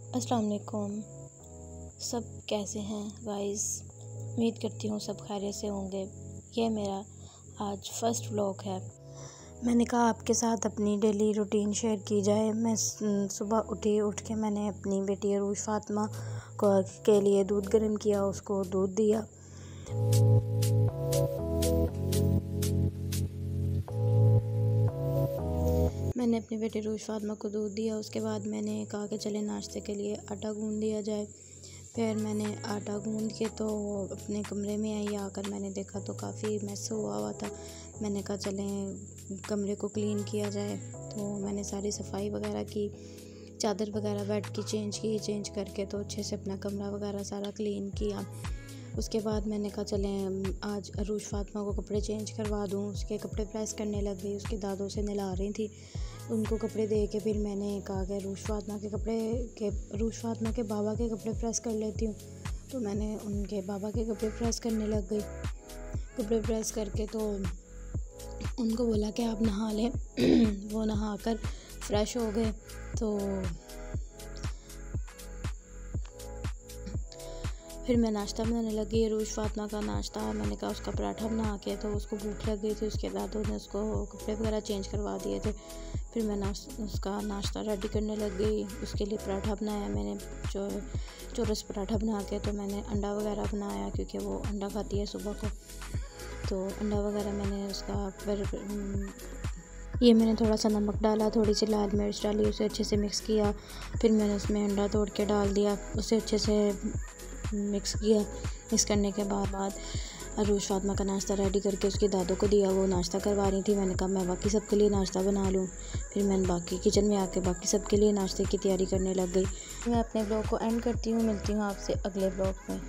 अस्सलाम वालेकुम। सब कैसे हैं गाइस? उम्मीद करती हूँ सब खैरियत से होंगे। ये मेरा आज फर्स्ट व्लॉग है। मैंने कहा आपके साथ अपनी डेली रूटीन शेयर की जाए। मैं सुबह उठ के मैंने अपनी बेटी अरूज फ़ातिमा के लिए दूध गर्म किया, उसको दूध दिया। मैंने अपनी बेटी अरूज फ़ातिमा को दूध दिया। उसके बाद मैंने कहा कि चले नाश्ते के लिए आटा गूंद दिया जाए। फिर मैंने आटा गूंद के तो अपने कमरे में आई। आकर मैंने देखा तो काफ़ी मैस हुआ था। मैंने कहा चलें कमरे को क्लीन किया जाए। तो मैंने सारी सफाई वगैरह की, चादर वगैरह बेड की चेंज करके तो अच्छे से अपना कमरा वगैरह सारा क्लीन किया। उसके बाद मैंने कहा चलें आज अरूज फ़ातिमा को कपड़े चेंज करवा दूँ। उसके कपड़े प्रेस करने लग गई, उसके दादों से नहला रही थी। उनको कपड़े दे के फिर मैंने कहा कि अरूज फ़ातिमा के बाबा के कपड़े प्रेस कर लेती हूँ। तो मैंने उनके बाबा के कपड़े प्रेस करने लग गई। कपड़े प्रेस करके तो उनको बोला कि आप नहा लें। वो नहा कर फ्रेश हो गए। तो फिर मैं नाश्ता बनाने लगी। अरूज फ़ातिमा का नाश्ता मैंने कहा उसका पराठा बना के, तो उसको भूख लग गई थी। उसके दादों ने उसको कपड़े वगैरह चेंज करवा दिए थे। फिर मैं उसका नाश्ता रेडी करने लग गई। उसके लिए पराठा बनाया मैंने, चौरस पराठा बना के। तो मैंने अंडा वगैरह बनाया क्योंकि वो अंडा खाती है सुबह को। तो अंडा वगैरह मैंने उसका फिर ये मैंने थोड़ा सा नमक डाला, थोड़ी सी लाल मिर्च डाली, उसे अच्छे से मिक्स किया। फिर मैंने उसमें अंडा तोड़ के डाल दिया, उसे अच्छे से मिक्स किया। मिक्स करने के बाद अरूज फ़ातिमा का नाश्ता रेडी करके उसके दादों को दिया। वो नाश्ता करवा रही थी। मैंने कहा मैं बाकी सबके लिए नाश्ता बना लूँ। फिर मैंने बाकी किचन में आके बाकी सबके लिए नाश्ते की तैयारी करने लग गई। मैं अपने ब्लॉग को एंड करती हूँ। मिलती हूँ आपसे अगले ब्लॉग में।